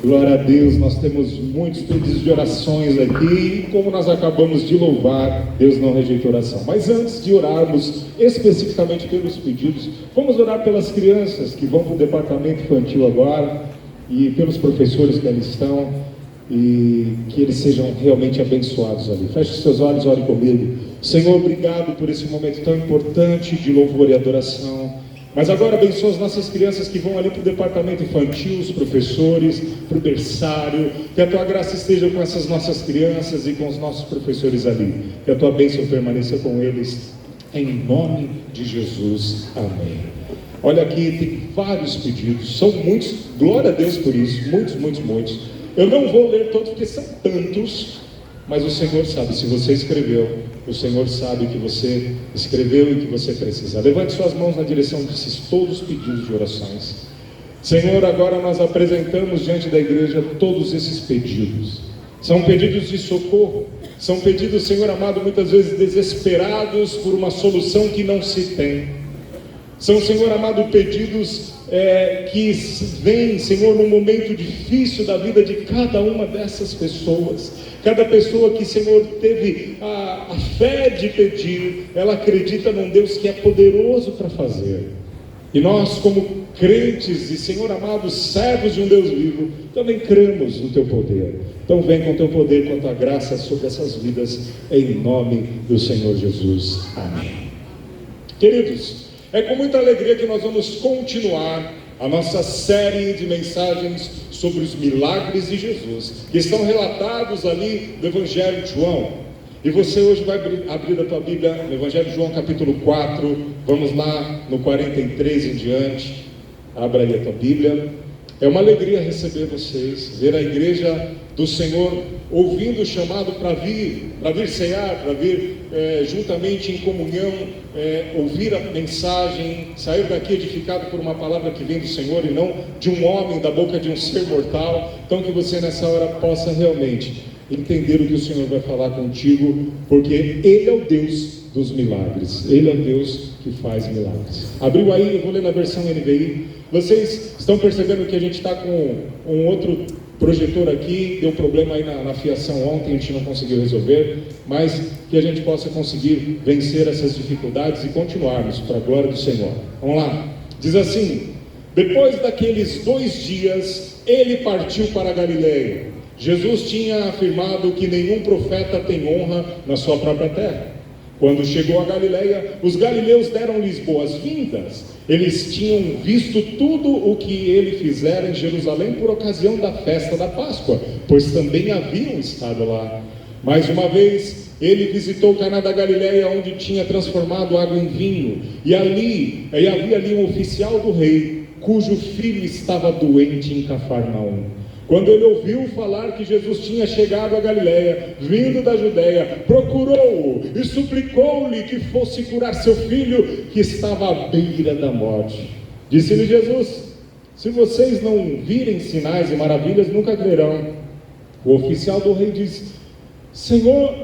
Glória a Deus, nós temos muitos pedidos de orações aqui e como nós acabamos de louvar, Deus não rejeita oração. Mas antes de orarmos especificamente pelos pedidos, vamos orar pelas crianças que vão para o departamento infantil agora e pelos professores que ali estão e que eles sejam realmente abençoados ali. Feche os seus olhos, ore comigo. Senhor, obrigado por esse momento tão importante de louvor e adoração. Mas agora abençoa as nossas crianças que vão ali para o departamento infantil, os professores, para o berçário. Que a tua graça esteja com essas nossas crianças e com os nossos professores ali. Que a tua bênção permaneça com eles, em nome de Jesus. Amém. Olha aqui, tem vários pedidos, são muitos, glória a Deus por isso, muitos. Eu não vou ler todos porque são tantos, mas o Senhor sabe, se você escreveu, o Senhor sabe que você escreveu e que você precisa. Levante suas mãos na direção desses todos os pedidos de orações. Senhor, agora nós apresentamos diante da igreja todos esses pedidos. São pedidos de socorro, são pedidos, Senhor amado, muitas vezes desesperados por uma solução que não se tem. São, Senhor amado, pedidos que vêm, Senhor, num momento difícil da vida de cada uma dessas pessoas. Cada pessoa que, Senhor, teve a fé de pedir, ela acredita num Deus que é poderoso para fazer. E nós, como crentes e, Senhor amado, servos de um Deus vivo, também cremos no Teu poder. Então vem com Teu poder, com a Tua graça sobre essas vidas, em nome do Senhor Jesus. Amém. Queridos, é com muita alegria que nós vamos continuar a nossa série de mensagens sobre os milagres de Jesus, que estão relatados ali no Evangelho de João. E você hoje vai abrir a tua Bíblia no Evangelho de João capítulo 4, vamos lá no 43 em diante. Abra aí a tua Bíblia. É uma alegria receber vocês, ver a igreja do Senhor ouvindo o chamado para vir cear, para vir juntamente em comunhão, ouvir a mensagem, sair daqui edificado por uma palavra que vem do Senhor e não de um homem, da boca de um ser mortal. Então que você nessa hora possa realmente entender o que o Senhor vai falar contigo, porque Ele é o Deus dos milagres, Ele é o Deus que faz milagres. Abriu aí, eu vou ler na versão NVI. Vocês estão percebendo que a gente está com um outro projetor aqui, deu problema aí na fiação ontem, a gente não conseguiu resolver, mas que a gente possa conseguir vencer essas dificuldades e continuarmos para a glória do Senhor. Vamos lá, diz assim: depois daqueles 2 dias, ele partiu para a Galileia. Jesus tinha afirmado que nenhum profeta tem honra na sua própria terra. Quando chegou a Galileia, os galileus deram-lhes boas-vindas. Eles tinham visto tudo o que ele fizera em Jerusalém por ocasião da festa da Páscoa, pois também haviam estado lá. Mais uma vez, ele visitou Caná da Galileia, onde tinha transformado água em vinho. E havia ali um oficial do rei, cujo filho estava doente em Cafarnaum. Quando ele ouviu falar que Jesus tinha chegado a Galileia, vindo da Judeia, procurou-o e suplicou-lhe que fosse curar seu filho, que estava à beira da morte. Disse-lhe Jesus: se vocês não virem sinais e maravilhas, nunca crerão. O oficial do rei disse: Senhor,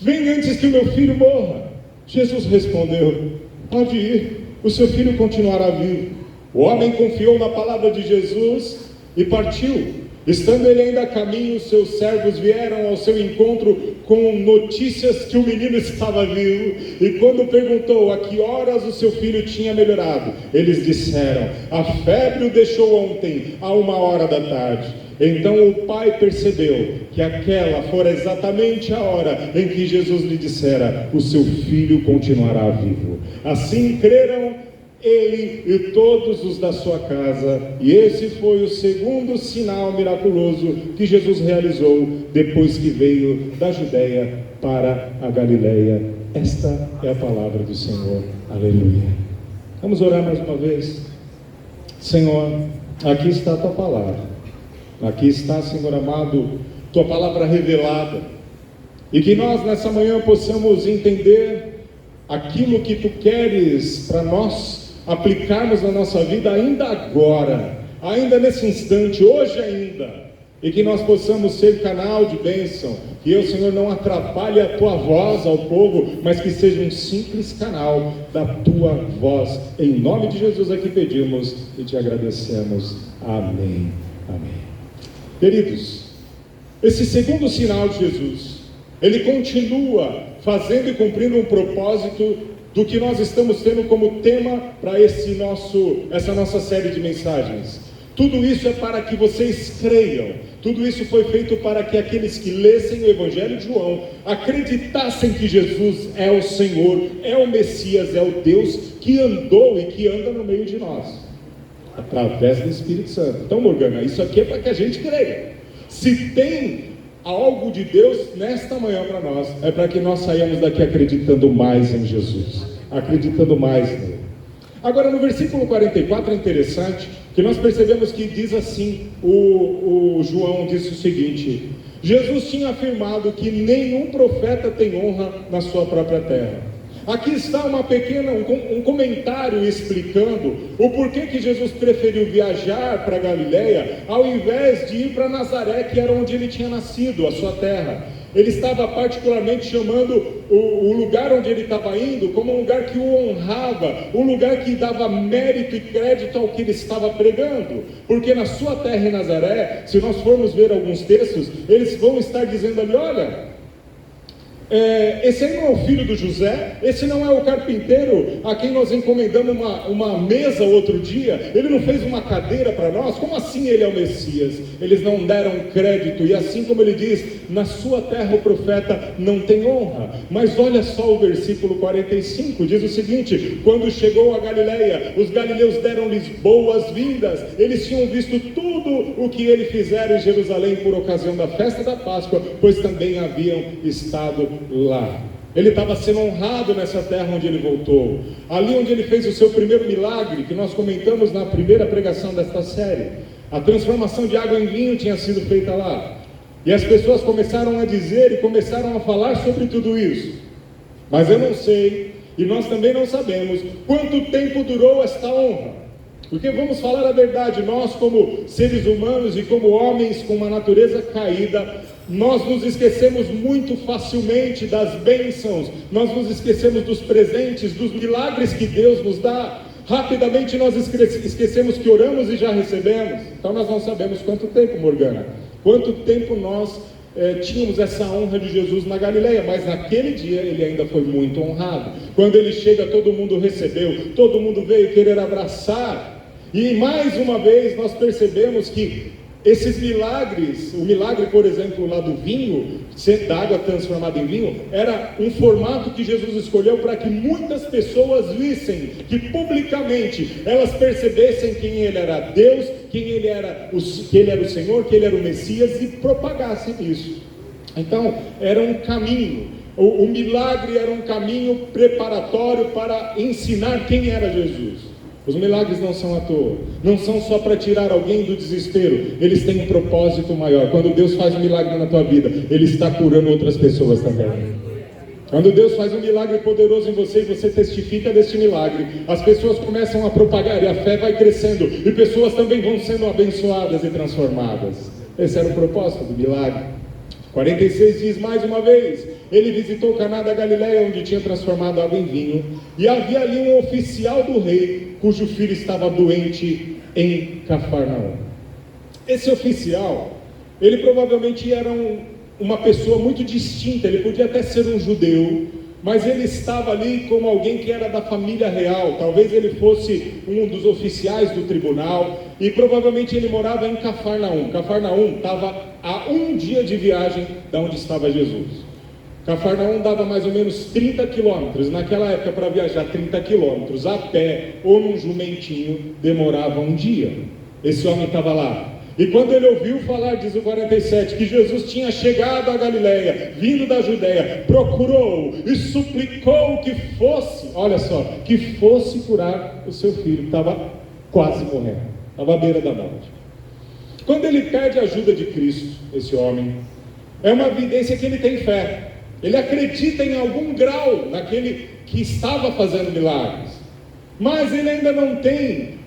vem antes que o meu filho morra. Jesus respondeu: pode ir, o seu filho continuará vivo. O homem confiou na palavra de Jesus e partiu. Estando ele ainda a caminho, seus servos vieram ao seu encontro com notícias que o menino estava vivo. E quando perguntou a que horas o seu filho tinha melhorado, eles disseram: a febre o deixou ontem, à 1h da tarde. Então o pai percebeu que aquela fora exatamente a hora em que Jesus lhe dissera: o seu filho continuará vivo. Assim creram ele e todos os da sua casa, e esse foi o segundo sinal miraculoso que Jesus realizou depois que veio da Judeia para a Galileia. Esta é a palavra do Senhor. Aleluia. Vamos orar mais uma vez. Senhor, aqui está a tua palavra, aqui está, Senhor amado, tua palavra revelada, e que nós nessa manhã possamos entender aquilo que tu queres para nós aplicarmos na nossa vida ainda agora, ainda nesse instante, hoje ainda, e que nós possamos ser canal de bênção, que eu, Senhor, não atrapalhe a tua voz ao povo, mas que seja um simples canal da tua voz. Em nome de Jesus aqui pedimos e te agradecemos. Amém. Amém. Queridos, esse segundo sinal de Jesus, ele continua fazendo e cumprindo um propósito do que nós estamos tendo como tema para essa nossa série de mensagens. Tudo isso é para que vocês creiam. Tudo isso foi feito para que aqueles que lessem o Evangelho de João acreditassem que Jesus é o Senhor, é o Messias, é o Deus que andou e que anda no meio de nós, através do Espírito Santo. Então, Morgana, isso aqui é para que a gente creia. Se tem algo de Deus nesta manhã para nós, é para que nós saiamos daqui acreditando mais em Jesus, acreditando mais nele. Agora, no versículo 44 é interessante, que nós percebemos que diz assim, o João disse o seguinte: Jesus tinha afirmado que nenhum profeta tem honra na sua própria terra. Aqui está um comentário explicando o porquê que Jesus preferiu viajar para Galileia, ao invés de ir para Nazaré, que era onde ele tinha nascido, a sua terra. Ele estava particularmente chamando o lugar onde ele estava indo como um lugar que o honrava, um lugar que dava mérito e crédito ao que ele estava pregando, porque na sua terra em Nazaré, se nós formos ver alguns textos, eles vão estar dizendo ali: olha, esse aí não é o filho do José, esse não é o carpinteiro a quem nós encomendamos uma mesa outro dia, ele não fez uma cadeira para nós, como assim ele é o Messias? Eles não deram crédito, e assim como ele diz, na sua terra o profeta não tem honra. Mas olha só o versículo 45, diz o seguinte: quando chegou a Galileia, os galileus deram-lhes boas-vindas, eles tinham visto tudo o que ele fizera em Jerusalém por ocasião da festa da Páscoa, pois também haviam estado lá. Ele estava sendo honrado nessa terra onde ele voltou, ali onde ele fez o seu primeiro milagre, que nós comentamos na primeira pregação desta série. A transformação de água em vinho tinha sido feita lá, e as pessoas começaram a dizer e começaram a falar sobre tudo isso. Mas eu não sei, e nós também não sabemos, quanto tempo durou esta honra. Porque vamos falar a verdade, nós como seres humanos e como homens com uma natureza caída, nós nos esquecemos muito facilmente das bênçãos, nós nos esquecemos dos presentes, dos milagres que Deus nos dá. Rapidamente nós esquecemos que oramos e já recebemos. Então nós não sabemos quanto tempo, Morgana, quanto tempo nós tínhamos essa honra de Jesus na Galileia, mas naquele dia ele ainda foi muito honrado. Quando ele chega, todo mundo recebeu, todo mundo veio querer abraçar. E mais uma vez nós percebemos que esses milagres, o milagre, por exemplo, lá do vinho, da água transformada em vinho, era um formato que Jesus escolheu para que muitas pessoas vissem, que publicamente elas percebessem quem ele era Deus, que ele era o Senhor, que ele era o Messias, e propagassem isso. Então, era um caminho, o milagre era um caminho preparatório para ensinar quem era Jesus. Os milagres não são à toa, não são só para tirar alguém do desespero, eles têm um propósito maior. Quando Deus faz um milagre na tua vida, Ele está curando outras pessoas também. Quando Deus faz um milagre poderoso em você e você testifica desse milagre, as pessoas começam a propagar e a fé vai crescendo, e pessoas também vão sendo abençoadas e transformadas. Esse era o propósito do milagre. 46 diz mais uma vez: ele visitou Caná da Galileia, onde tinha transformado água em vinho, e havia ali um oficial do rei, cujo filho estava doente em Cafarnaum. Esse oficial, ele provavelmente era uma pessoa muito distinta, ele podia até ser um judeu, mas ele estava ali como alguém que era da família real. Talvez ele fosse um dos oficiais do tribunal, e provavelmente ele morava em Cafarnaum. Cafarnaum estava a um dia de viagem de onde estava Jesus. Cafarnaum dava mais ou menos 30 quilômetros. Naquela época, para viajar 30 quilômetros a pé ou num jumentinho, demorava um dia. Esse homem estava lá. E quando ele ouviu falar, diz o 47, que Jesus tinha chegado a Galileia, vindo da Judéia, procurou e suplicou que fosse, olha só, que fosse curar o seu filho, que estava quase morrendo, estava à beira da morte. Quando ele pede a ajuda de Cristo, esse homem, é uma evidência que ele tem fé. Ele acredita em algum grau naquele que estava fazendo milagres, mas ele ainda não tem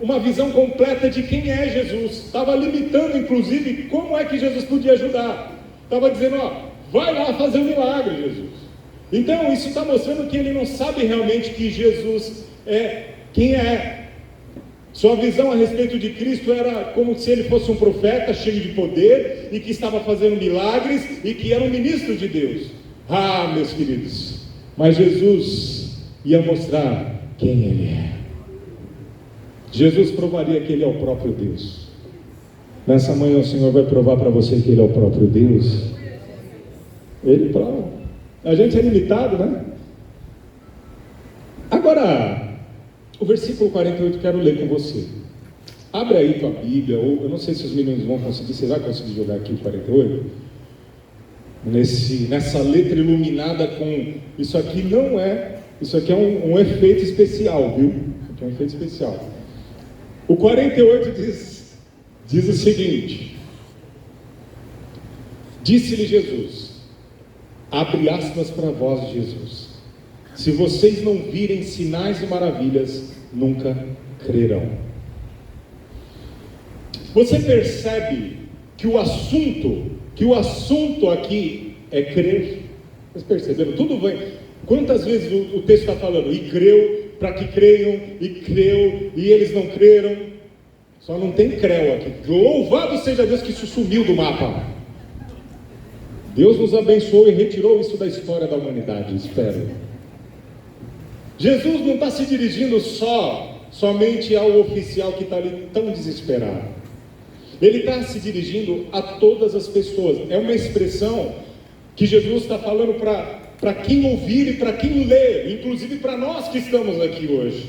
uma visão completa de quem é Jesus. Estava limitando inclusive como é que Jesus podia ajudar. Estava dizendo: vai lá fazer um milagre, Jesus. Então isso está mostrando que ele não sabe realmente que Jesus é quem é. Sua visão a respeito de Cristo era como se ele fosse um profeta cheio de poder e que estava fazendo milagres e que era um ministro de Deus. Ah, meus queridos, mas Jesus ia mostrar quem ele é. Jesus provaria que ele é o próprio Deus. Nessa manhã o Senhor vai provar para você que ele é o próprio Deus. Ele prova. A gente é limitado, né? Agora, o versículo 48 eu quero ler com você. Abre aí tua Bíblia, ou eu não sei se os meninos vão conseguir, você vai conseguir jogar aqui o 48? Nessa letra iluminada com... Isso aqui é um efeito especial, viu? Isso aqui é um efeito especial. O 48 diz o seguinte: disse-lhe Jesus, abre aspas para a voz de Jesus, se vocês não virem sinais e maravilhas, nunca crerão. Você percebe que o assunto aqui é crer? Vocês perceberam? Tudo bem. Quantas vezes o texto está falando, e creu, para que creiam, e creu, e eles não creram? Só não tem creu aqui. Louvado seja Deus que isso sumiu do mapa. Deus nos abençoou e retirou isso da história da humanidade, espero. Jesus não está se dirigindo somente ao oficial que está ali tão desesperado. Ele está se dirigindo a todas as pessoas. É uma expressão que Jesus está falando para quem ouvir e para quem lê, inclusive para nós que estamos aqui hoje.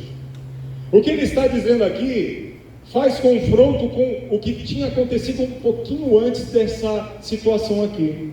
O que ele está dizendo aqui faz confronto com o que tinha acontecido um pouquinho antes dessa situação aqui.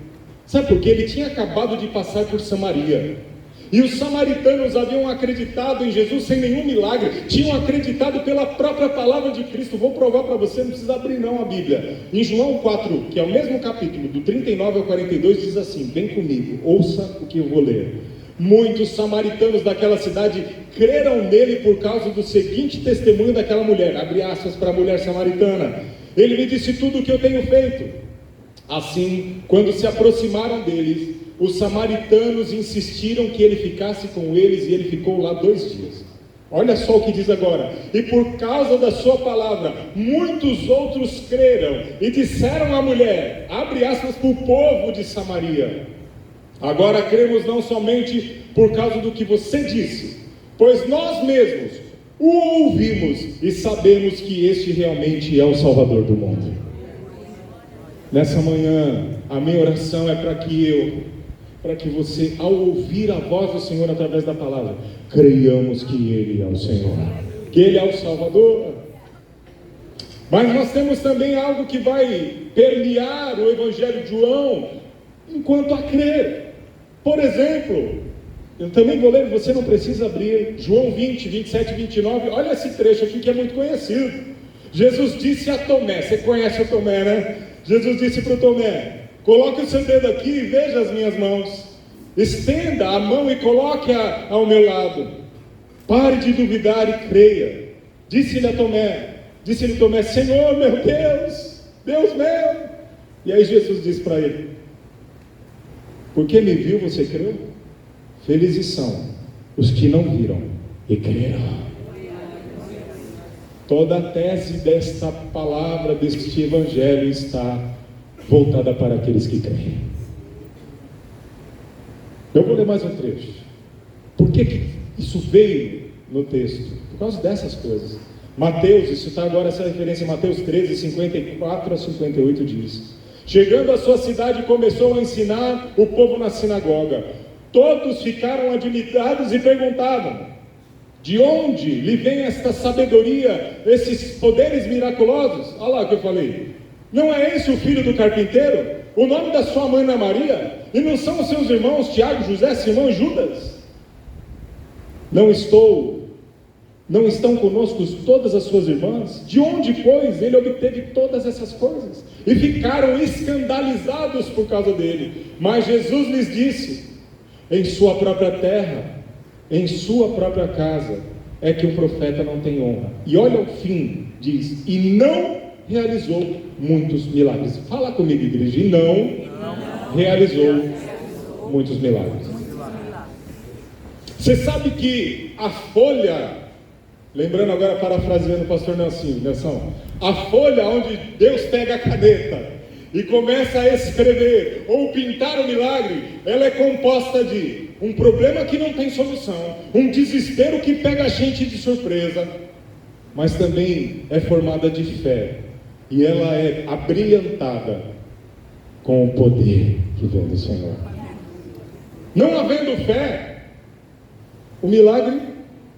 Sabe por quê? Ele tinha acabado de passar por Samaria. E os samaritanos haviam acreditado em Jesus sem nenhum milagre, tinham acreditado pela própria palavra de Cristo. Vou provar para você, não precisa abrir não a Bíblia. Em João 4, que é o mesmo capítulo, do 39 ao 42, diz assim, vem comigo, ouça o que eu vou ler. Muitos samaritanos daquela cidade creram nele por causa do seguinte testemunho daquela mulher, abre aspas para a mulher samaritana, ele me disse tudo o que eu tenho feito. Assim, quando se aproximaram deles, os samaritanos insistiram que ele ficasse com eles, e ele ficou lá 2 dias. Olha só o que diz agora: e por causa da sua palavra, muitos outros creram, e disseram à mulher, abre aspas para o povo de Samaria, agora cremos não somente por causa do que você disse, pois nós mesmos o ouvimos e sabemos que este realmente é o Salvador do mundo. Nessa manhã, a minha oração é para que você, ao ouvir a voz do Senhor através da palavra, creiamos que Ele é o Senhor, que Ele é o Salvador. Mas nós temos também algo que vai permear o Evangelho de João, enquanto a crer. Por exemplo, eu também vou ler, você não precisa abrir, João 20, 27 e 29, olha esse trecho aqui que é muito conhecido. Jesus disse a Tomé, você conhece o Tomé, né? Jesus disse para o Tomé, coloque o seu dedo aqui e veja as minhas mãos. Estenda a mão e coloque-a ao meu lado. Pare de duvidar e creia. Disse-lhe Tomé, Senhor meu Deus, Deus meu. E aí Jesus disse para ele, porque me viu, você creu? Felizes são os que não viram e creram. Toda a tese desta palavra, deste evangelho, está voltada para aqueles que creem. Eu vou ler mais um trecho. Por que isso veio no texto? Por causa dessas coisas. Mateus, isso está agora, essa referência, Mateus 13, 54 a 58 diz, chegando à sua cidade, começou a ensinar o povo na sinagoga. Todos ficaram admirados e perguntavam, de onde lhe vem esta sabedoria, esses poderes miraculosos? Olha lá o que eu falei. Não é esse o filho do carpinteiro? O nome da sua mãe não é Maria? E não são os seus irmãos Tiago, José, Simão e Judas? Não estão conosco todas as suas irmãs? De onde, pois, ele obteve todas essas coisas? E ficaram escandalizados por causa dele. Mas Jesus lhes disse, em sua própria terra, em sua própria casa, é que o profeta não tem honra. E olha o fim, diz, e não realizou muitos milagres. Fala comigo, igreja, e não realizou muitos milagres. Você sabe que a folha Lembrando agora, parafraseando o pastor Nelson, a folha onde Deus pega a caneta e começa a escrever ou pintar o milagre, ela é composta de um problema que não tem solução, um desespero que pega a gente de surpresa, mas também é formada de fé, e ela é abrilhantada com o poder que vem do Senhor. Não havendo fé, o milagre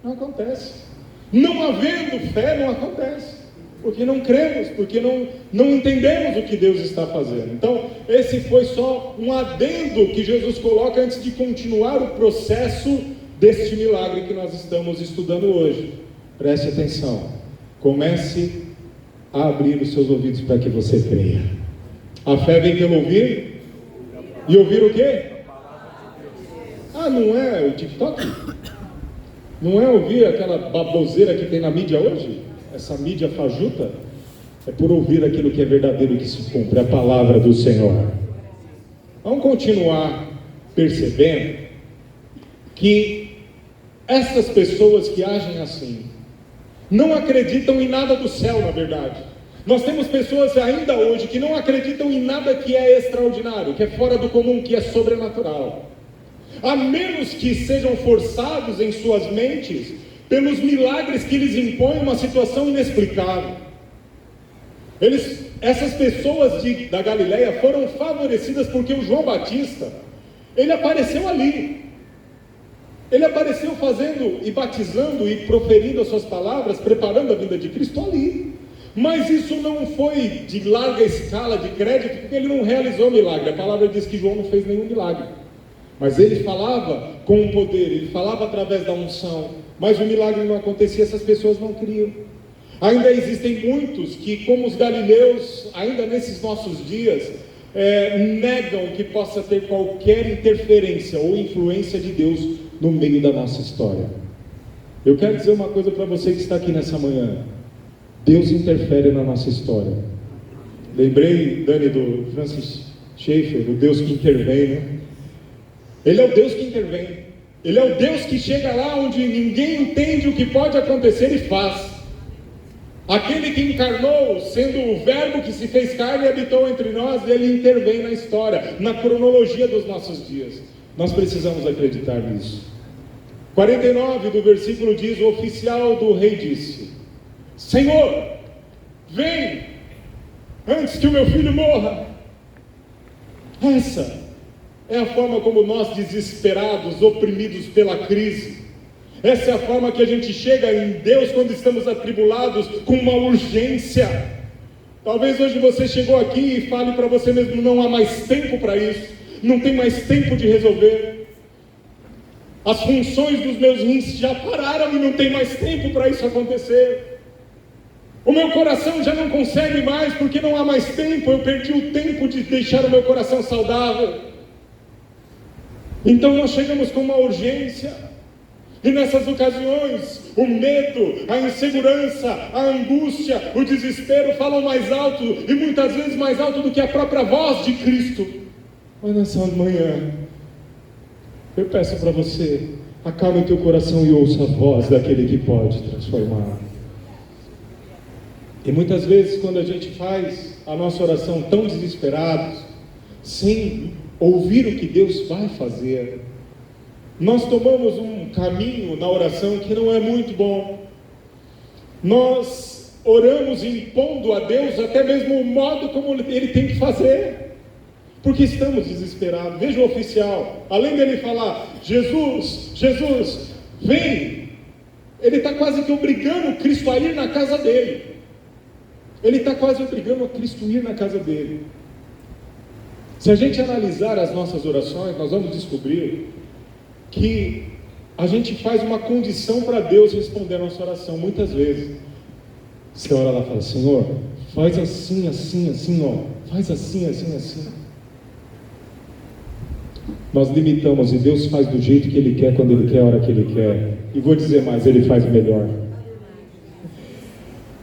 não acontece. Não havendo fé, não acontece. Porque não cremos, porque não entendemos o que Deus está fazendo. Então, esse foi só um adendo que Jesus coloca antes de continuar o processo deste milagre que nós estamos estudando hoje. Preste atenção. Comece a abrir os seus ouvidos para que você creia. A fé vem pelo ouvir. E ouvir o quê? Ah, não é o TikTok? Não é ouvir aquela baboseira que tem na mídia hoje? Essa mídia fajuta? É por ouvir aquilo que é verdadeiro e que se cumpre, a palavra do Senhor. Vamos continuar percebendo que essas pessoas que agem assim não acreditam em nada do céu, na verdade. Nós temos pessoas ainda hoje que não acreditam em nada que é extraordinário, que é fora do comum, que é sobrenatural. A menos que sejam forçados em suas mentes pelos milagres que lhes impõem uma situação inexplicável. Essas pessoas da Galileia foram favorecidas porque o João Batista, ele apareceu ali. Ele apareceu fazendo e batizando e proferindo as suas palavras, preparando a vinda de Cristo ali. Mas isso não foi de larga escala de crédito, porque ele não realizou milagre. A palavra diz que João não fez nenhum milagre. Mas ele falava com o poder, ele falava através da unção, mas o milagre não acontecia, essas pessoas não criam. Ainda existem muitos que, como os galileus, ainda nesses nossos dias, negam que possa ter qualquer interferência ou influência de Deus no meio da nossa história. Eu quero dizer uma coisa para você que está aqui nessa manhã: Deus interfere na nossa história. Lembrei, Dani, do Francis Schaeffer, do Deus que intervém, né? Ele é o Deus que intervém. Ele é o Deus que chega lá onde ninguém entende o que pode acontecer e faz. Aquele que encarnou, sendo o verbo que se fez carne e habitou entre nós, ele intervém na história, na cronologia dos nossos dias. Nós precisamos acreditar nisso. 49 do versículo diz: o oficial do rei disse: Senhor, vem, antes que o meu filho morra. Essa é a forma como nós, desesperados, oprimidos pela crise, essa é a forma que a gente chega em Deus quando estamos atribulados, com uma urgência. Talvez hoje você chegou aqui e fale para você mesmo: não há mais tempo para isso, não tem mais tempo de resolver. As funções dos meus rins já pararam e não tem mais tempo para isso acontecer. O meu coração já não consegue mais porque não há mais tempo, eu perdi o tempo de deixar o meu coração saudável. Então nós chegamos com uma urgência, e nessas ocasiões, o medo, a insegurança, a angústia, o desespero falam mais alto, e muitas vezes mais alto do que a própria voz de Cristo. Mas nessa manhã, eu peço para você: acalme o teu coração e ouça a voz daquele que pode transformar. E muitas vezes, quando a gente faz a nossa oração tão desesperados, sem ouvir o que Deus vai fazer, nós tomamos um caminho na oração que não é muito bom. Nós oramos impondo a Deus até mesmo o modo como Ele tem que fazer, porque estamos desesperados. Veja o oficial, além dele falar: Jesus, Jesus, vem, ele está quase que obrigando Cristo a ir na casa dele. Ele está quase obrigando a Cristo a ir na casa dele. Se a gente analisar as nossas orações, nós vamos descobrir que a gente faz uma condição para Deus responder a nossa oração. Muitas vezes você ora lá e fala: Senhor, faz assim, assim, assim, ó, faz assim, assim, assim. Nós limitamos, e Deus faz do jeito que Ele quer, quando Ele quer, a hora que Ele quer. E vou dizer mais, Ele faz melhor.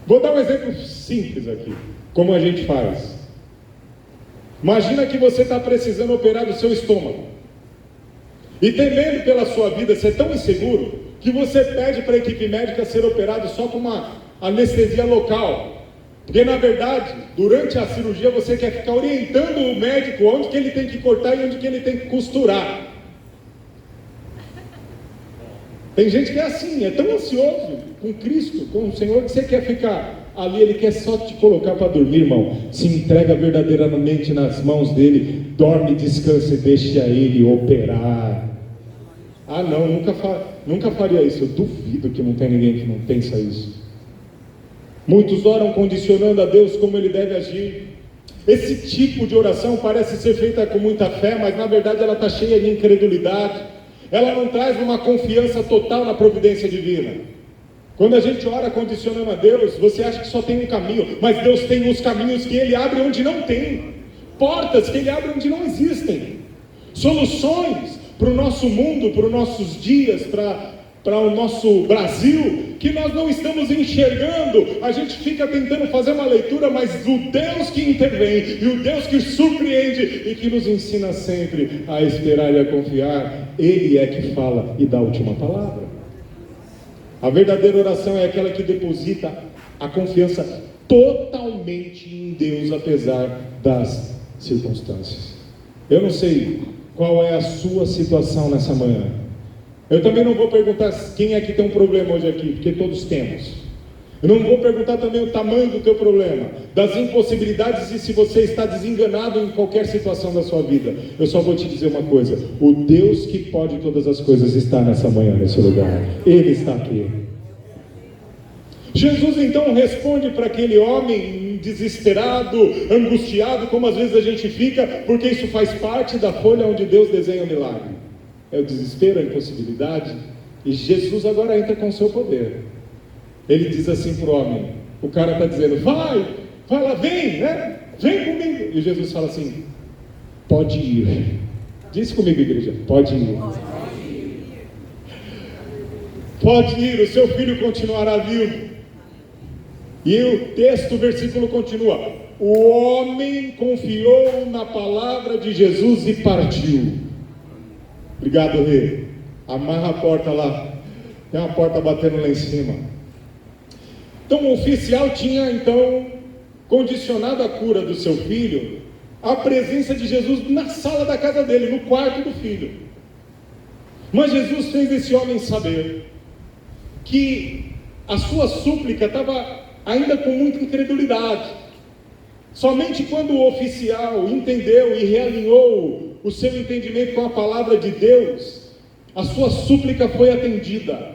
Vou dar um exemplo simples aqui, como a gente faz. Imagina que você está precisando operar do seu estômago, e temendo pela sua vida, você é tão inseguro que você pede para a equipe médica ser operado só com uma anestesia local. Porque na verdade, durante a cirurgia você quer ficar orientando o médico onde que ele tem que cortar e onde que ele tem que costurar. Tem gente que é assim, é tão ansioso com Cristo, com o Senhor, que você quer ficar ali, Ele quer só te colocar para dormir, irmão. Se entrega verdadeiramente nas mãos dEle, dorme, descansa e deixa Ele operar. Ah não, nunca faria isso. Eu duvido que não tem ninguém que não pensa isso. Muitos oram condicionando a Deus como Ele deve agir. Esse tipo de oração parece ser feita com muita fé, mas na verdade ela está cheia de incredulidade. Ela não traz uma confiança total na providência divina. Quando a gente ora condicionando a Deus, você acha que só tem um caminho, mas Deus tem os caminhos que Ele abre onde não tem, portas que Ele abre onde não existem, soluções para o nosso mundo, para os nossos dias, para o nosso Brasil, que nós não estamos enxergando. A gente fica tentando fazer uma leitura, mas o Deus que intervém, e o Deus que surpreende, e que nos ensina sempre a esperar e a confiar, Ele é que fala e dá a última palavra. A verdadeira oração é aquela que deposita a confiança totalmente em Deus, apesar das circunstâncias. Eu não sei qual é a sua situação nessa manhã. Eu também não vou perguntar quem é que tem um problema hoje aqui, porque todos temos. Eu não vou perguntar também o tamanho do teu problema, das impossibilidades e se você está desenganado em qualquer situação da sua vida. Eu só vou te dizer uma coisa: o Deus que pode todas as coisas está nessa manhã, nesse lugar. Ele está aqui. Jesus então responde para aquele homem desesperado, angustiado, como às vezes a gente fica, porque isso faz parte da folha onde Deus desenha o milagre. É o desespero, a impossibilidade. E Jesus agora entra com o seu poder. Ele diz assim para o homem, o cara está dizendo, vai lá, vem, né? Vem comigo. E Jesus fala assim, pode ir. Diz comigo, igreja, pode ir. Pode ir, o seu filho continuará vivo. E o texto, o versículo continua, o homem confiou na palavra de Jesus e partiu. Obrigado, rei. Amarra a porta lá. Tem uma porta batendo lá em cima. Então o oficial tinha então condicionado a cura do seu filho à presença de Jesus na sala da casa dele, no quarto do filho. Mas Jesus fez esse homem saber que a sua súplica estava ainda com muita incredulidade. Somente quando o oficial entendeu e realinhou o seu entendimento com a palavra de Deus, a sua súplica foi atendida.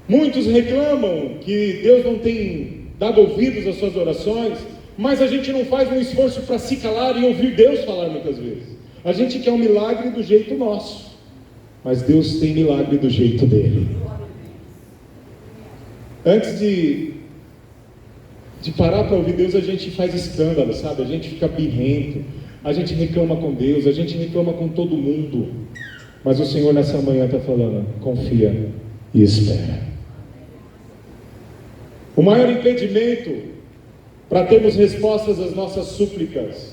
Muitos reclamam que Deus não tem dado ouvidos às suas orações, mas a gente não faz um esforço para se calar e ouvir Deus falar muitas vezes. A gente quer um milagre do jeito nosso, mas Deus tem milagre do jeito dele. Antes de parar para ouvir Deus, a gente faz escândalo, sabe? A gente fica birrento, a gente reclama com Deus, a gente reclama com todo mundo. Mas o Senhor nessa manhã está falando, confia e espera. O maior impedimento para termos respostas às nossas súplicas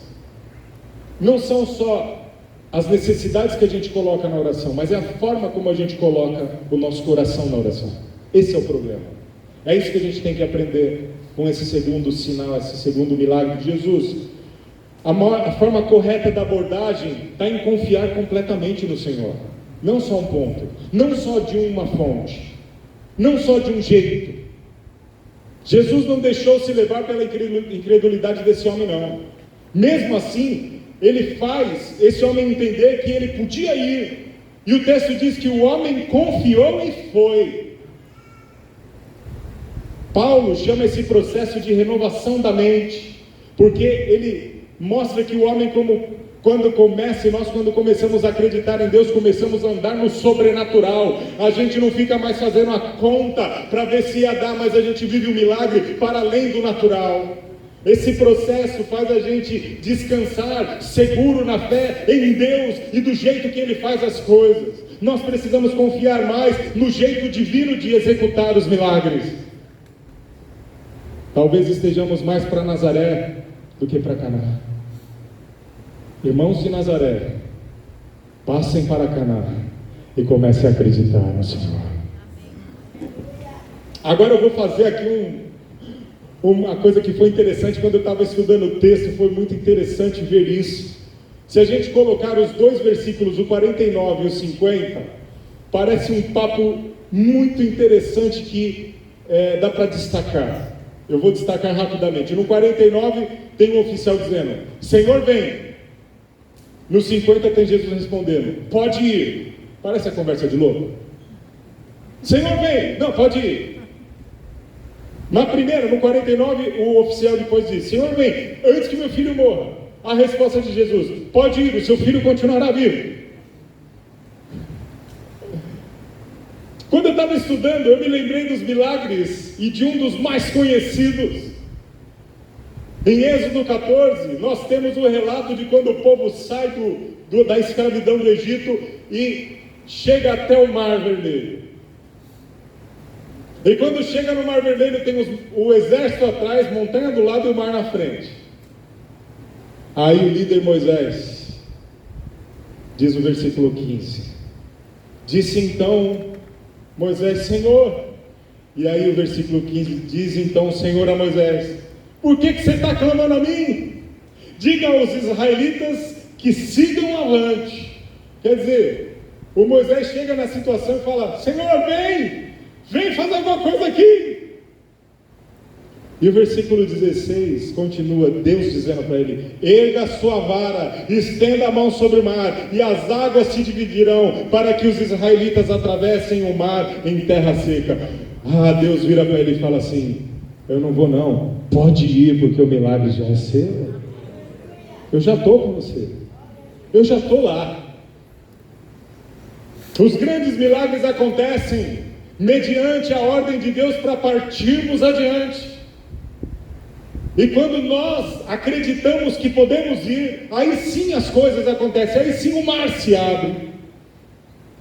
não são só as necessidades que a gente coloca na oração, mas é a forma como a gente coloca o nosso coração na oração. Esse é o problema. É isso que a gente tem que aprender com esse segundo sinal, esse segundo milagre de Jesus. A forma correta da abordagem está em confiar completamente no Senhor. Não só um ponto, não só de uma fonte, não só de um jeito. Jesus não deixou se levar pela incredulidade desse homem, não. Mesmo assim, ele faz esse homem entender que ele podia ir. E o texto diz que o homem confiou e foi. Paulo chama esse processo de renovação da mente, porque ele mostra que o homem, quando começamos a acreditar em Deus, começamos a andar no sobrenatural. A gente não fica mais fazendo a conta para ver se ia dar, mas a gente vive um milagre para além do natural. Esse processo faz a gente descansar seguro na fé em Deus e do jeito que Ele faz as coisas. Nós precisamos confiar mais no jeito divino de executar os milagres. Talvez estejamos mais para Nazaré do que para Caná. Irmãos de Nazaré, passem para Caná e comecem a acreditar no Senhor. Agora eu vou fazer aqui uma coisa que foi interessante quando eu estava estudando o texto, foi muito interessante ver isso. Se a gente colocar os dois versículos, o 49 e o 50, parece um papo muito interessante que dá para destacar. Eu vou destacar rapidamente. No 49 tem um oficial dizendo: Senhor, vem. No 50 tem Jesus respondendo: pode ir. Parece a conversa de louco. Senhor, vem. Não, pode ir. Na primeira, no 49, o oficial depois diz: Senhor, vem, antes que meu filho morra. A resposta de Jesus: pode ir, o seu filho continuará vivo. Quando eu estava estudando, eu me lembrei dos milagres e de um dos mais conhecidos. Em Êxodo 14, nós temos o relato de quando o povo sai da escravidão do Egito e chega até o Mar Vermelho. E quando chega no Mar Vermelho, tem o exército atrás, montanha do lado e o mar na frente. Aí o líder Moisés, diz o versículo 15, disse então Moisés: Senhor. E aí o versículo 15 diz então o Senhor a Moisés: por que você está clamando a mim? Diga aos israelitas que sigam avante. Quer dizer, o Moisés chega na situação e fala: Senhor, vem fazer alguma coisa aqui. E o versículo 16 continua, Deus dizendo para ele: erga a sua vara, estenda a mão sobre o mar, e as águas se dividirão, para que os israelitas atravessem o mar em terra seca. Deus vira para ele e fala assim: eu não vou não, pode ir, porque o milagre já é seu. Eu já estou com você, eu já estou lá. Os grandes milagres acontecem mediante a ordem de Deus para partirmos adiante. E quando nós acreditamos que podemos ir, aí sim as coisas acontecem, aí sim o mar se abre.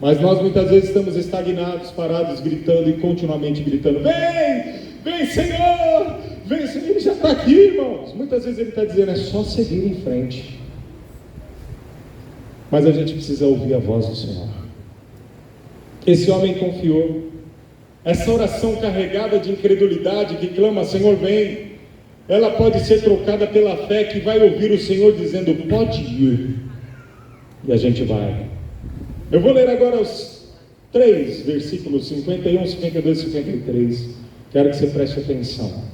Mas nós muitas vezes estamos estagnados, parados, gritando e continuamente gritando: vem Senhor, vem Senhor. Ele já está aqui, irmãos. Muitas vezes ele está dizendo: é só seguir em frente. Mas a gente precisa ouvir a voz do Senhor. Esse homem confiou. Essa oração carregada de incredulidade que clama: Senhor, vem, ela pode ser trocada pela fé que vai ouvir o Senhor dizendo: pode ir. E a gente vai. Eu vou ler agora os 3 versículos 51, 52 e 53. Quero que você preste atenção.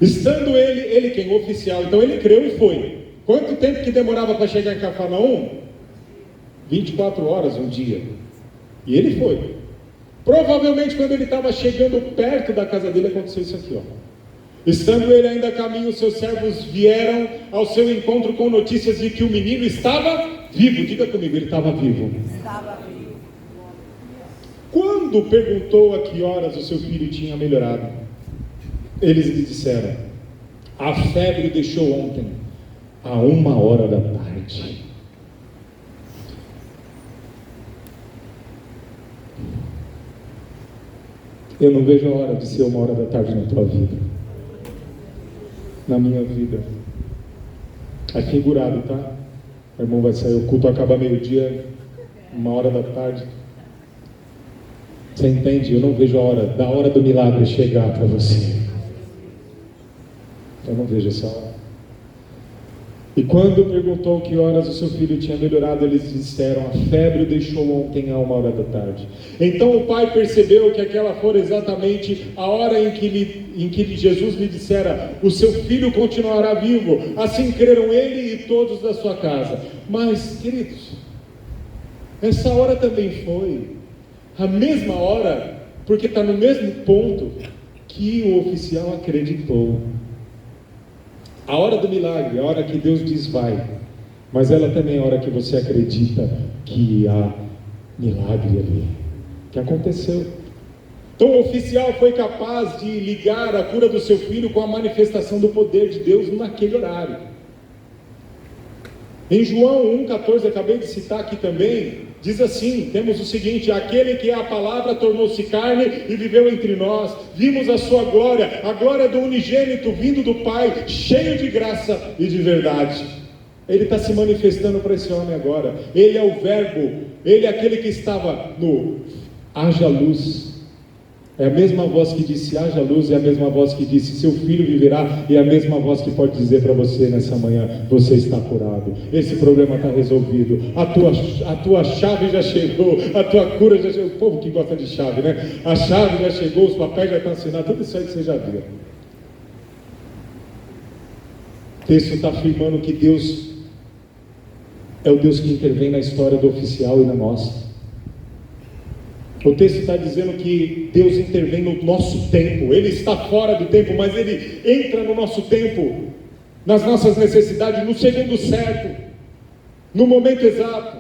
Estando ele quem? O oficial. Então ele creu e foi. Quanto tempo que demorava para chegar em Cafarnaum? 24 horas, um dia. E ele foi. Provavelmente quando ele estava chegando perto da casa dele, aconteceu isso aqui, ó. Estando ele ainda a caminho, os seus servos vieram ao seu encontro com notícias de que o menino estava vivo. Diga comigo, ele estava vivo. Estava vivo. Quando perguntou a que horas o seu filho tinha melhorado, eles lhe disseram: a febre o deixou ontem, a 1h da tarde. Eu não vejo a hora de ser 1h da tarde na tua vida, na minha vida. É figurado, tá? O irmão vai sair, o culto acaba meio-dia, 1h da tarde. Você entende? Eu não vejo a hora, da hora do milagre chegar para você. Eu não vejo essa hora. E quando perguntou que horas o seu filho tinha melhorado, eles disseram: a febre o deixou ontem a 1h da tarde. Então o pai percebeu que aquela fora exatamente a hora em que Jesus lhe dissera: o seu filho continuará vivo. Assim creram ele e todos da sua casa. Mas, queridos, essa hora também foi a mesma hora, porque está no mesmo ponto que o oficial acreditou. A hora do milagre, a hora que Deus diz vai, mas ela também é a hora que você acredita que há milagre ali, que aconteceu. Então o oficial foi capaz de ligar a cura do seu filho com a manifestação do poder de Deus naquele horário. Em João 1,14, acabei de citar aqui também, diz assim, temos o seguinte: aquele que é a palavra tornou-se carne e viveu entre nós, vimos a sua glória, a glória do unigênito vindo do Pai, cheio de graça e de verdade. Ele está se manifestando para esse homem agora. Ele é o verbo, ele é aquele que estava no haja luz. É a mesma voz que disse haja luz, é a mesma voz que disse seu filho viverá, e é a mesma voz que pode dizer para você nessa manhã: você está curado, esse problema está resolvido, a tua chave já chegou, a tua cura já chegou. O povo que gosta de chave, né? A chave já chegou, os papéis já estão assinados, tudo isso aí que você já viu. O texto está afirmando que Deus é o Deus que intervém na história do oficial e na nossa. O texto está dizendo que Deus intervém no nosso tempo. Ele está fora do tempo, mas Ele entra no nosso tempo, nas nossas necessidades, no segundo certo, no momento exato,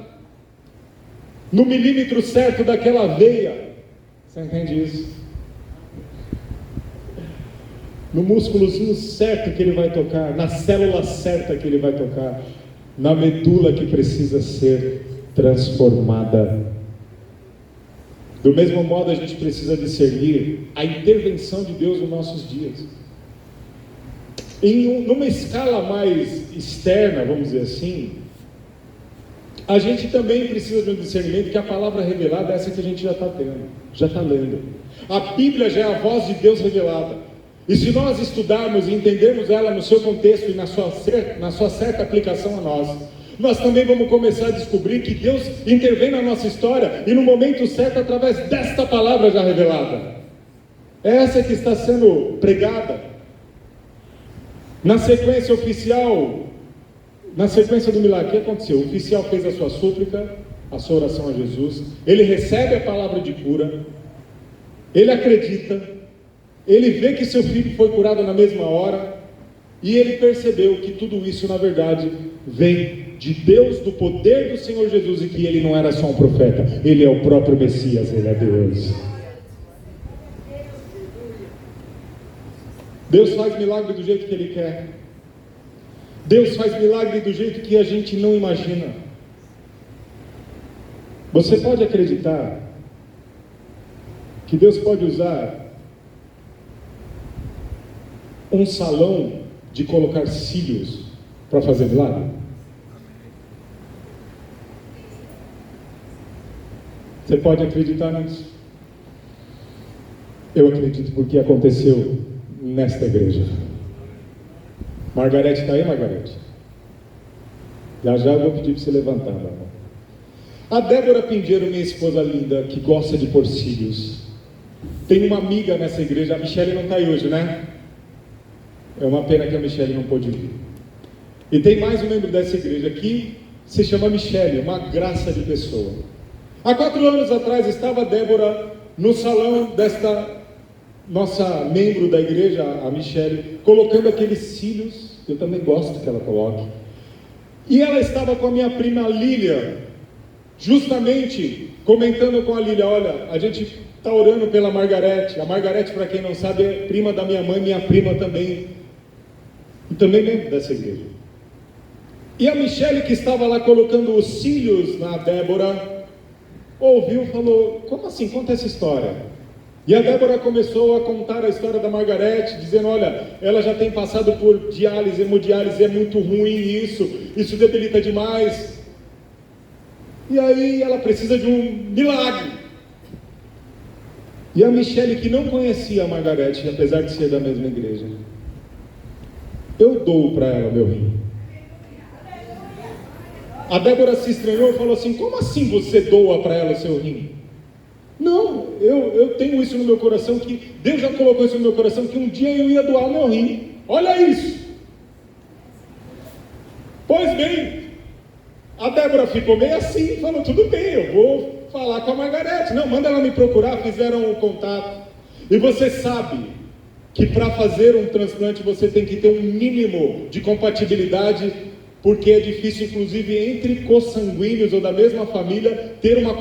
no milímetro certo daquela veia. Você entende isso? No músculozinho certo que Ele vai tocar, na célula certa que Ele vai tocar, na medula que precisa ser transformada. Do mesmo modo, a gente precisa discernir a intervenção de Deus nos nossos dias. Numa escala mais externa, vamos dizer assim, a gente também precisa de um discernimento, que a palavra revelada é essa que a gente já está tendo, já está lendo. A Bíblia já é a voz de Deus revelada. E se nós estudarmos e entendermos ela no seu contexto e na sua certa aplicação a nós também vamos começar a descobrir que Deus intervém na nossa história e no momento certo através desta palavra já revelada. É essa que está sendo pregada. Na sequência oficial, na sequência do milagre, o que aconteceu? O oficial fez a sua súplica, a sua oração a Jesus, ele recebe a palavra de cura, ele acredita, ele vê que seu filho foi curado na mesma hora, e ele percebeu que tudo isso na verdade vem de Deus, do poder do Senhor Jesus, e que ele não era só um profeta, ele é o próprio Messias, ele é Deus. Deus faz milagre do jeito que Ele quer. Deus faz milagre do jeito que a gente não imagina. Você pode acreditar que Deus pode usar um salão de colocar cílios para fazer milagre? Você pode acreditar nisso? Eu acredito porque aconteceu nesta igreja. Margarete está aí, Margarete? Já eu vou pedir para você levantar, meu irmão. A Débora Pinheiro, minha esposa linda, que gosta de pôr cílios, tem uma amiga nessa igreja. A Michele não está aí hoje, né? É uma pena que a Michele não pôde vir. E tem mais um membro dessa igreja que se chama Michele, uma graça de pessoa. Há 4 anos atrás estava a Débora no salão desta nossa membro da igreja, a Michele, colocando aqueles cílios, eu também gosto que ela coloque. E ela estava com a minha prima Lília, justamente comentando com a Lília: olha, a gente está orando pela Margarete. A Margarete, para quem não sabe, é prima da minha mãe, minha prima também, e também membro dessa igreja. E a Michele, que estava lá colocando os cílios na Débora, ouviu e falou: como assim? Conta essa história. E a Débora começou a contar a história da Margarete, dizendo: olha, ela já tem passado por diálise, hemodiálise, é muito ruim isso debilita demais. E aí ela precisa de um milagre. E a Michele, que não conhecia a Margarete, apesar de ser da mesma igreja, eu dou para ela meu rim. A Débora se estranhou e falou assim: como assim você doa para ela o seu rim? Não, eu tenho isso no meu coração, que Deus já colocou isso no meu coração, que um dia eu ia doar o meu rim. Olha isso. Pois bem, a Débora ficou meio assim, falou: tudo bem, eu vou falar com a Margarete. Não, manda ela me procurar. Fizeram um contato. E você sabe que para fazer um transplante você tem que ter um mínimo de compatibilidade, porque é difícil, inclusive, entre consanguíneos ou da mesma família, ter uma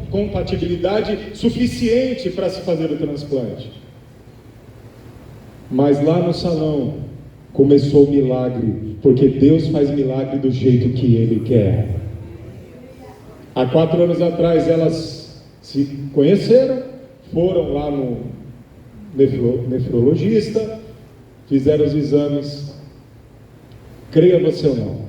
compatibilidade suficiente para se fazer o transplante. Mas lá no salão começou o milagre, porque Deus faz milagre do jeito que Ele quer. Há 4 anos atrás elas se conheceram, foram lá no nefrologista, fizeram os exames. Creia você ou não,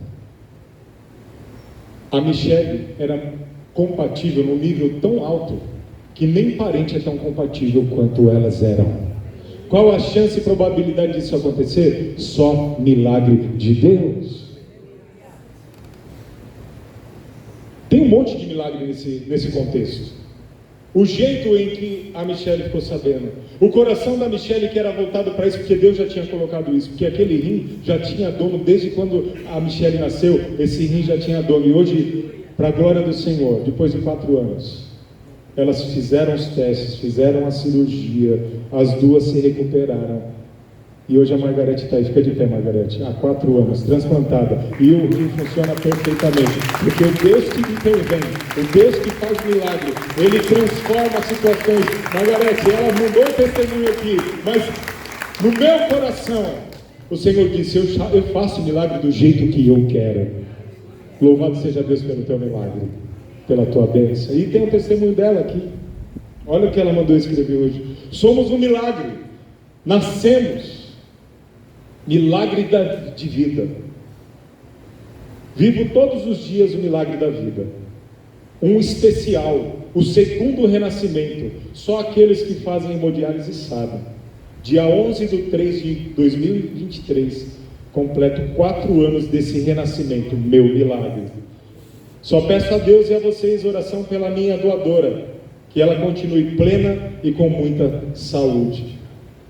a Michele era compatível num nível tão alto que nem parente é tão compatível quanto elas eram. Qual a chance e probabilidade disso acontecer? Só milagre de Deus. Tem um monte de milagre nesse contexto. O jeito em que a Michele ficou sabendo, o coração da Michele que era voltado para isso, porque Deus já tinha colocado isso, porque aquele rim já tinha dono desde quando a Michele nasceu. Esse rim já tinha dono, e hoje, para a glória do Senhor, depois de 4 anos, elas fizeram os testes, fizeram a cirurgia, as duas se recuperaram. E hoje a Margarete está aí, fica de pé, Margarete, há 4 anos, transplantada, e o rim funciona perfeitamente, porque o Deus que intervém, o Deus que faz milagre, Ele transforma situações. Margarete, ela mandou o testemunho aqui, mas no meu coração, o Senhor disse, eu faço o milagre do jeito que eu quero. Louvado seja Deus pelo teu milagre, pela tua bênção. E tem o testemunho dela aqui, olha o que ela mandou escrever hoje. Somos um milagre, nascemos milagre de vida. Vivo todos os dias o milagre da vida. Um especial, o segundo renascimento. Só aqueles que fazem hemodiálise sabem. Dia 11/3 de 2023, completo 4 anos desse renascimento, meu milagre. Só peço a Deus e a vocês oração pela minha doadora, que ela continue plena e com muita saúde.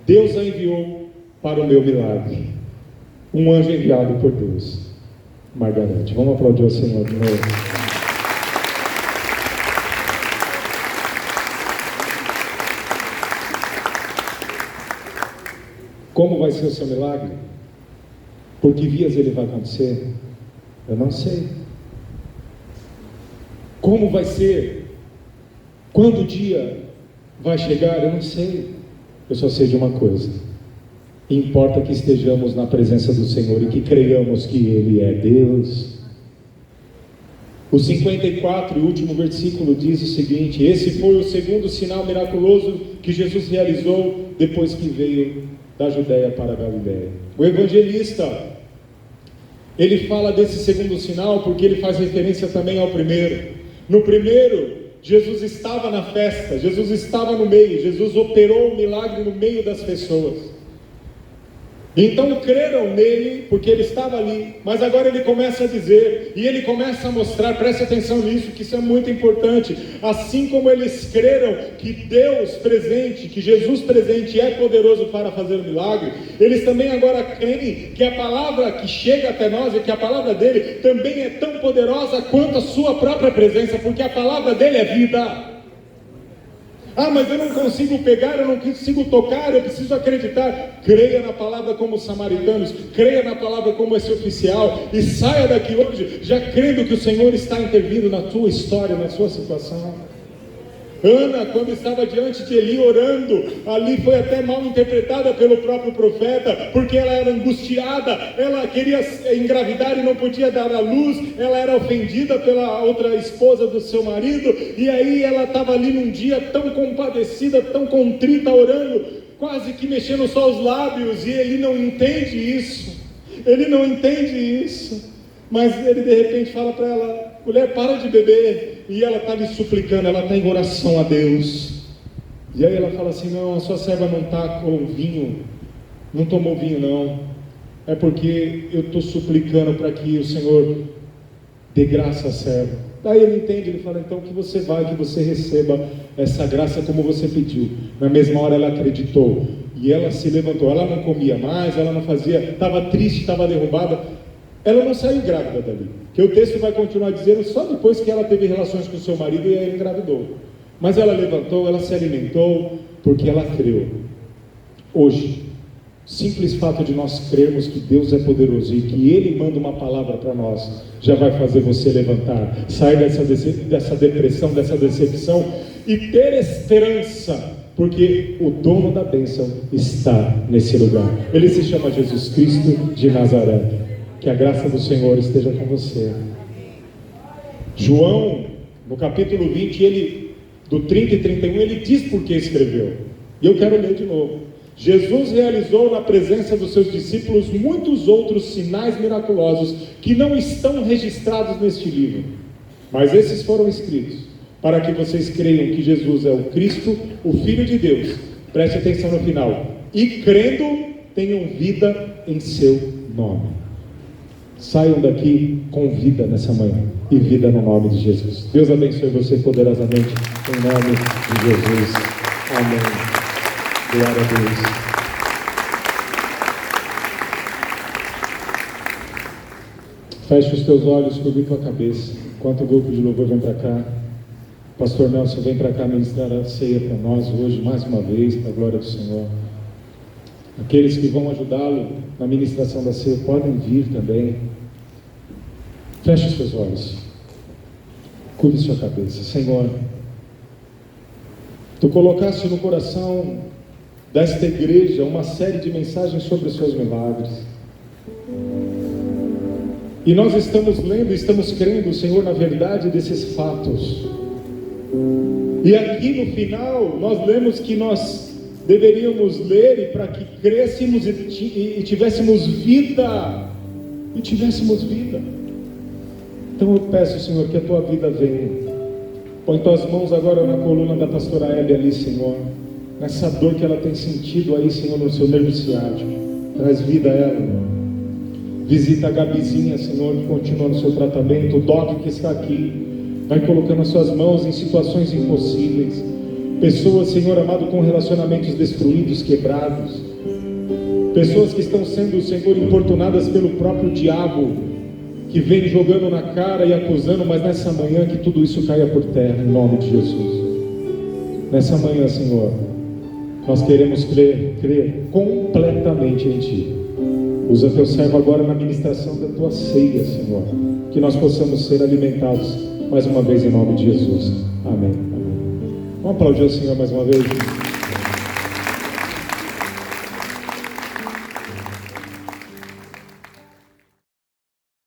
Deus a enviou para o meu milagre. Um anjo enviado por Deus. Margarete, vamos aplaudir o Senhor de novo. Como vai ser o seu milagre? Por que vias ele vai acontecer? Eu não sei. Como vai ser? Quando o dia vai chegar? Eu não sei. Eu só sei de uma coisa. Importa que estejamos na presença do Senhor e que creiamos que Ele é Deus. O 54, o último versículo, diz o seguinte: esse foi o segundo sinal miraculoso que Jesus realizou depois que veio da Judéia para a Galiléia. O evangelista, ele fala desse segundo sinal porque ele faz referência também ao primeiro. No primeiro, Jesus estava na festa, Jesus estava no meio, Jesus operou o milagre no meio das pessoas. Então creram nele, porque ele estava ali, mas agora ele começa a dizer, e ele começa a mostrar, preste atenção nisso, que isso é muito importante, assim como eles creram que Deus presente, que Jesus presente é poderoso para fazer o milagre, eles também agora creem que a palavra que chega até nós, e que a palavra dele também é tão poderosa quanto a sua própria presença, porque a palavra dele é vida. Ah, mas eu não consigo pegar, eu não consigo tocar, eu preciso acreditar. Creia na palavra como os samaritanos, creia na palavra como esse oficial, e saia daqui hoje já crendo que o Senhor está intervindo na tua história, na sua situação. Ana, quando estava diante de Eli orando, ali foi até mal interpretada pelo próprio profeta, porque ela era angustiada, ela queria engravidar e não podia dar à luz, ela era ofendida pela outra esposa do seu marido, e aí ela estava ali num dia tão compadecida, tão contrita, orando, quase que mexendo só os lábios, e ele não entende isso, mas ele de repente fala para ela: mulher, para de beber. E ela está lhe suplicando, ela está em oração a Deus. E aí ela fala assim: não, a sua serva não está com vinho, não tomou vinho não, é porque eu estou suplicando para que o Senhor dê graça à serva. Daí ele entende, ele fala: então que você vai, que você receba essa graça como você pediu. Na mesma hora ela acreditou, e ela se levantou, ela não comia mais, ela não fazia, estava triste, estava derrubada, ela não saiu grávida dali. Que o texto vai continuar dizendo só depois que ela teve relações com o seu marido e aí engravidou. Mas ela levantou, ela se alimentou, porque ela creu. Hoje, simples fato de nós crermos que Deus é poderoso e que Ele manda uma palavra para nós, já vai fazer você levantar, sair dessa depressão, dessa decepção e ter esperança, porque o dono da bênção está nesse lugar. Ele se chama Jesus Cristo de Nazaré. Que a graça do Senhor esteja com você. João, no capítulo 20, ele, do 30 e 31, ele diz por que escreveu. E eu quero ler de novo. Jesus realizou na presença dos seus discípulos muitos outros sinais miraculosos que não estão registrados neste livro, mas esses foram escritos para que vocês creiam que Jesus é o Cristo, o Filho de Deus. Preste atenção no final. E crendo, tenham vida em seu nome. Saiam daqui com vida nessa manhã, e vida no nome de Jesus. Deus abençoe você poderosamente, em nome de Jesus. Amém. Glória a Deus. Feche os teus olhos, curva a tua cabeça, enquanto o grupo de louvor vem para cá. Pastor Nelson vem para cá ministrar a ceia para nós hoje, mais uma vez, para a glória do Senhor. Aqueles que vão ajudá-lo na ministração da ceia podem vir também. Feche os seus olhos, curve sua cabeça. Senhor, Tu colocaste no coração desta igreja uma série de mensagens sobre os seus milagres. E nós estamos lendo, estamos crendo, Senhor, na verdade desses fatos. E aqui no final, nós lemos que nós deveríamos ler e para que crescêssemos e tivéssemos vida. E tivéssemos vida. Então eu peço, Senhor, que a Tua vida venha. Põe Tuas mãos agora na coluna da pastora Hebe ali, Senhor. Nessa dor que ela tem sentido aí, Senhor, no seu nervo ciático. Traz vida a ela. Visita a Gabizinha, Senhor, que continua no seu tratamento. O Doc que está aqui, vai colocando as suas mãos em situações impossíveis. Pessoas, Senhor amado, com relacionamentos destruídos, quebrados. Pessoas que estão sendo, Senhor, importunadas pelo próprio diabo, que vem jogando na cara e acusando, mas nessa manhã que tudo isso caia por terra, em nome de Jesus. Nessa manhã, Senhor, nós queremos crer completamente em Ti. Usa Teu servo agora na ministração da Tua ceia, Senhor, que nós possamos ser alimentados mais uma vez em nome de Jesus. Amém. Amém. Vamos aplaudir o Senhor mais uma vez.